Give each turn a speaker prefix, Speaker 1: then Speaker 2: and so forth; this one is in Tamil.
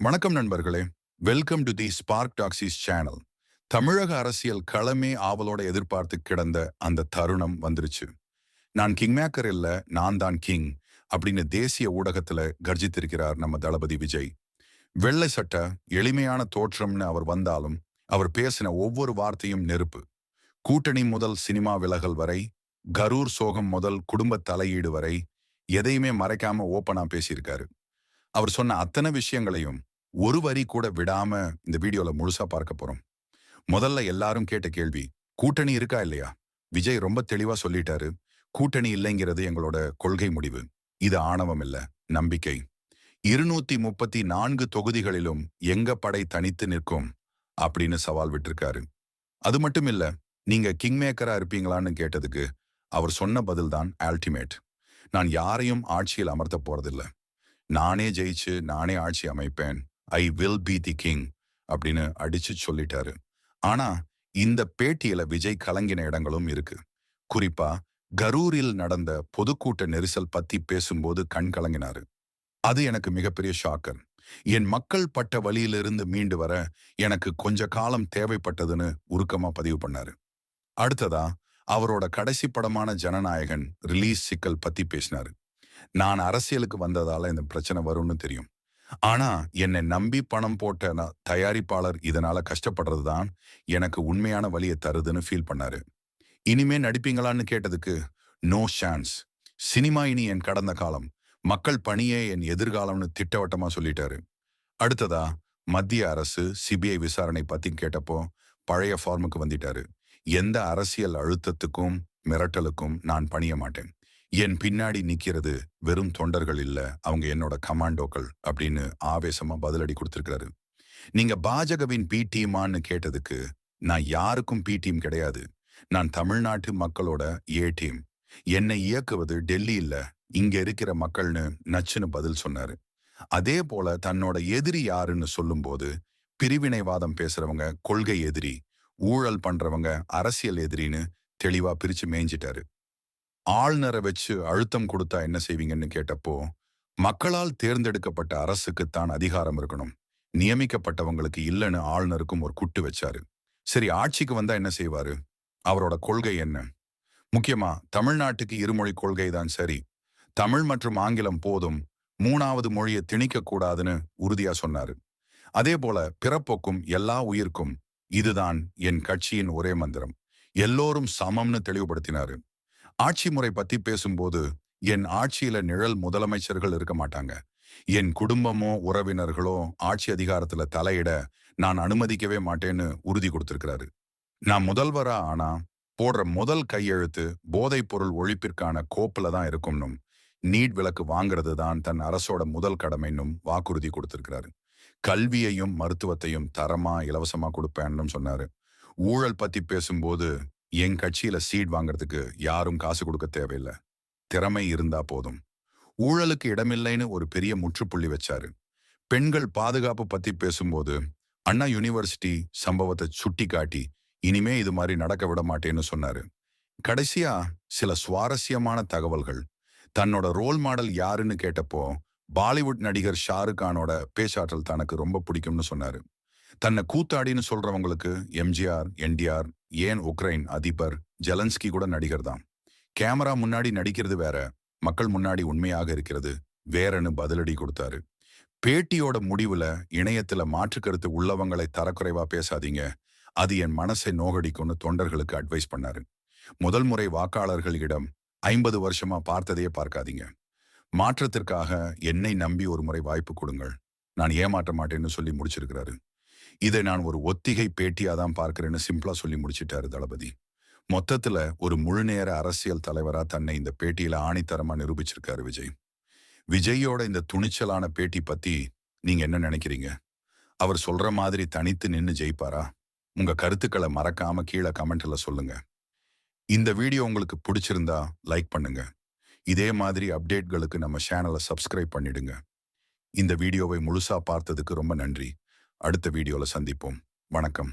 Speaker 1: வணக்கம் நண்பர்களே. Welcome to the spark taxis channel. தமிழக அரசியல் களமே ஆவலோட எதிர்பார்த்து கிடந்த அந்த தருணம் வந்துருச்சு. நான் கிங் மேக்கர் இல்ல, நான் தான் கிங் அப்படின்னு தேசிய ஊடகத்துல கர்ஜித்திருக்கிறார் நம்ம தளபதி விஜய். வெள்ளை சட்ட எளிமையான தோற்றம்னு அவர் வந்தாலும் அவர் பேசின ஒவ்வொரு வார்த்தையும் நெருப்பு. கூட்டணி முதல் சினிமா விலகல் வரை, கரூர் சோகம் முதல் குடும்ப தலையீடு வரை எதையுமே மறைக்காம ஓப்பனா பேசியிருக்காரு. அவர் சொன்ன அத்தனை விஷயங்களையும் ஒரு வரி கூட விடாம இந்த வீடியோல முழுசா பார்க்க போறோம். முதல்ல எல்லாரும் கேட்ட கேள்வி, கூட்டணி இருக்கா இல்லையா? விஜய் ரொம்ப தெளிவா சொல்லிட்டாரு. கூட்டணி இல்லைங்கிறது எங்களோட கொள்கை முடிவு. இது ஆணவம் இல்ல, நம்பிக்கை. 234 தொகுதிகளிலும் எங்க படை தனித்து நிற்கும் அப்படின்னு சவால் விட்டிருக்காரு. அது மட்டும் இல்ல, நீங்க கிங் மேக்கரா இருப்பீங்களான்னு கேட்டதுக்கு அவர் சொன்ன பதில் தான் அல்டிமேட். நான் யாரையும் ஆட்சியில் அமர்த்த போறதில்ல. நானே ஜெயிச்சு நானே ஆட்சி அமைப்பேன். I will be the king அப்படின்னு அடிச்சு சொல்லிட்டாரு. ஆனா இந்த பேட்டியில விஜய் கலங்கின இடங்களும் இருக்கு. குறிப்பா கரூரில் நடந்த பொதுக்கூட்ட நெரிசல் பத்தி பேசும்போது கண் கலங்கினாரு. அது எனக்கு மிகப்பெரிய ஷாக்கர். என் மக்கள் பட்ட வழியிலிருந்து மீண்டு வர எனக்கு கொஞ்ச காலம் தேவைப்பட்டதுன்னு உருக்கமா பதிவு பண்ணாரு. அடுத்ததா அவரோட கடைசி படமான ஜனநாயகன் ரிலீஸ் சிக்கல் பத்தி பேசினாரு. நான் அரசியலுக்கு வந்ததால இந்த பிரச்சனை வரும்னு தெரியும். ஆனா என்னை நம்பி பணம் போட்ட தயாரிப்பாளர் இதனால கஷ்டப்படுறது தான் எனக்கு உண்மையான வழியை தருதுன்னு ஃபீல் பண்ணாரு. இனிமே நடிப்பீங்களான்னு கேட்டதுக்கு நோ சான்ஸ். சினிமா இனி என் கடந்த காலம், மக்கள் பணியே என் எதிர்காலம்னு திட்டவட்டமா சொல்லிட்டாரு. அடுத்ததா மத்திய அரசு சிபிஐ விசாரணை பத்தி கேட்டப்போ பழைய ஃபார்முக்கு வந்துட்டாரு. எந்த அரசியல் அழுத்தத்துக்கும் மிரட்டலுக்கும் நான் பணிய மாட்டேன். என் பின்னாடி நிக்கிறது வெறும் தொண்டர்கள் இல்ல, அவங்க என்னோட கமாண்டோக்கள் அப்படின்னு ஆவேசமா பதிலடி கொடுத்திருக்கிறாரு. நீங்க பாஜகவின் பி டீமான்னு கேட்டதுக்கு நான் யாருக்கும் பி டீம் கிடையாது. நான் தமிழ்நாட்டு மக்களோட ஏ டீம். என்னை இயக்குவது டெல்லி இல்ல, இங்க இருக்கிற மக்கள்னு நச்சுன்னு பதில் சொன்னாரு. அதே போல தன்னோட எதிரி யாருன்னு சொல்லும்போது பிரிவினைவாதம் பேசுறவங்க கொள்கை எதிரி, ஊழல் பண்றவங்க அரசியல் எதிரின்னு தெளிவா பிரிச்சு மேய்ஞ்சிட்டாரு. ஆளுநரை வச்சு அழுத்தம் கொடுத்தா என்ன செய்வீங்கன்னு கேட்டப்போ, மக்களால் தேர்ந்தெடுக்கப்பட்ட அரசுக்குத்தான் அதிகாரம் இருக்கணும், நியமிக்கப்பட்டவங்களுக்கு இல்லைன்னு ஆளுநருக்கும் ஒரு குட்டு வச்சாரு. சரி, ஆட்சிக்கு வந்தா என்ன செய்வாரு? அவரோட கொள்கை என்ன? முக்கியமா தமிழ்நாட்டுக்கு இருமொழி கொள்கை தான் சரி, தமிழ் மற்றும் ஆங்கிலம் போதும், 3வது மொழியை திணிக்க கூடாதுன்னு உறுதியா சொன்னாரு. அதே போல பிறப்போக்கும் எல்லா உயிர்க்கும் இதுதான் என் கட்சியின் ஒரே மந்திரம், எல்லோரும் சமம்னு தெளிவுபடுத்தினாரு. ஆட்சி முறை பத்தி பேசும்போது என் ஆட்சியில நிழல் முதலமைச்சர்கள் இருக்க மாட்டாங்க. என் குடும்பமோ உறவினர்களோ ஆட்சி அதிகாரத்துல தலையிட நான் அனுமதிக்கவே மாட்டேன்னு உறுதி கொடுத்திருக்கிறாரு. நான் முதல்வரா ஆனா போடுற முதல் கையெழுத்து போதைப் பொருள் ஒழிப்பிற்கான கோப்புல தான் இருக்கும்னும், நீட் விலக்கு வாங்குறது தான் தன் அரசோட முதல் கடமைன்னும் வாக்குறுதி கொடுத்திருக்கிறாரு. கல்வியையும் மருத்துவத்தையும் தரமா இலவசமா கொடுப்பேன்னு சொன்னாரு. ஊழல் பத்தி பேசும்போது என் கட்சியில சீட் வாங்குறதுக்கு யாரும் காசு கொடுக்க தேவையில்லை, திறமை இருந்தா போதும். ஊழலுக்கு இடமில்லைன்னு ஒரு பெரிய முற்றுப்புள்ளி வச்சாரு. பெண்கள் பாதுகாப்பு பத்தி பேசும்போது அண்ணா யூனிவர்சிட்டி சம்பவத்தை சுட்டி காட்டி இனிமே இது மாதிரி நடக்க விட மாட்டேன்னு சொன்னாரு. கடைசியா சில சுவாரஸ்யமான தகவல்கள். தன்னோட ரோல் மாடல் யாருன்னு கேட்டப்போ பாலிவுட் நடிகர் ஷாருக் கானோட பேச்சாற்றல் தனக்கு ரொம்ப பிடிக்கும்னு சொன்னாரு. தன்னை கூத்தாடின்னு சொல்றவங்களுக்கு எம்ஜிஆர், என்டிஆர், ஏன் உக்ரைன் அதிபர் ஜெலன்ஸ்கி கூட நடிகர் தான். கேமரா முன்னாடி நடிக்கிறது வேற, மக்கள் முன்னாடி உண்மையாக இருக்கிறது வேறன்னு பதிலடி கொடுத்தாரு. பேட்டியோட முடிவுல இணையத்துல மாற்று கருத்து உள்ளவங்களை தரக்குறைவா பேசாதீங்க, அது என் மனசை நோகடிக்கும்னு தொண்டர்களுக்கு அட்வைஸ் பண்ணாரு. முதல் முறை வாக்காளர்களிடம் 50 வருஷமா பார்த்ததையே பார்க்காதீங்க, மாற்றத்திற்காக என்னை நம்பி ஒரு முறை வாய்ப்பு கொடுங்கள், நான் ஏமாற்ற மாட்டேன்னு சொல்லி முடிச்சிருக்கிறாரு. இதை நான் ஒரு ஒத்திகை பேட்டியா தான் பார்க்கிறேன்னு சிம்பிளா சொல்லி முடிச்சிட்டாரு தளபதி. மொத்தத்துல ஒரு முழுநேர அரசியல் தலைவரா தன்னை இந்த பேட்டியில ஆணித்தரமா நிரூபிச்சிருக்காரு விஜய். விஜயோட இந்த துணிச்சலான பேட்டி பத்தி நீங்க என்ன நினைக்கிறீங்க? அவர் சொல்ற மாதிரி தனித்து நின்னு ஜெயிப்பாரா? உங்க கருத்துக்களை மறக்காம கீழே கமெண்ட்ல சொல்லுங்க. இந்த வீடியோ உங்களுக்கு பிடிச்சிருந்தா லைக் பண்ணுங்க. இதே மாதிரி அப்டேட்களுக்கு நம்ம சேனலை சப்ஸ்கிரைப் பண்ணிடுங்க. இந்த வீடியோவை முழுசா பார்த்ததுக்கு ரொம்ப நன்றி. அடுத்த வீடியோல சந்திப்போம். வணக்கம்.